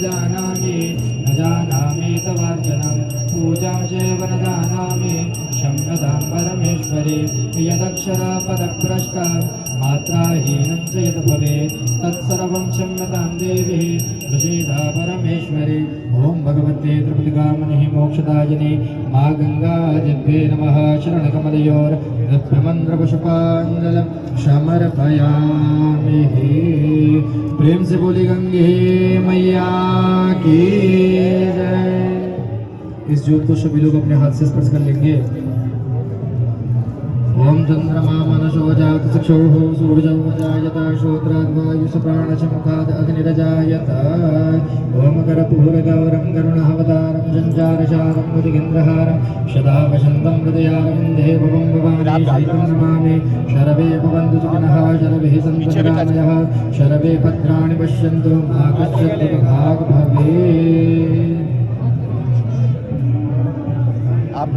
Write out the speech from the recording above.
जानामि न जानामि तवार्चनं पूजां चैव न जानामि क्षम्यतां परमेश्वरी यदक्षरपदभ्रष्ट मात्राहीनं च यद् भवेत् तत्सर्वं क्षम्यतां देवी प्रसीदा परमेश्वरी। ॐ भगवते त्रिपुटिकामणिः मोक्षदायिनी मा गङ्गादिव्ये नमः शरणकमलयोर्दभ्रमन्द्रपुष्पाञ्जलं समर्पयामि। प्रेम से बोली गंगे मैया की जय। इस ज्योत को सभी लोग अपने हाथ से स्पर्श कर लेंगे। ओम चंद्रमा मनसो जात चक्षुः सूर्यौ जायत श्रोत्राद्वायुसप्राणचमुखाद् अग्निरजायत। ओम कर्पूरगौरं करुणावतारं सञ्चारसारं मुदिगेन्द्रहारं सदा वसन्तं हृदयारविन्दे भवं भवानी शैतं नमामि। शरवे भवन्तु सुखिनः शरवे सन्तु निरामयः शरवे भद्राणि पश्यन्तु मा कश्चित् दुःखभाग् भवेत्। आप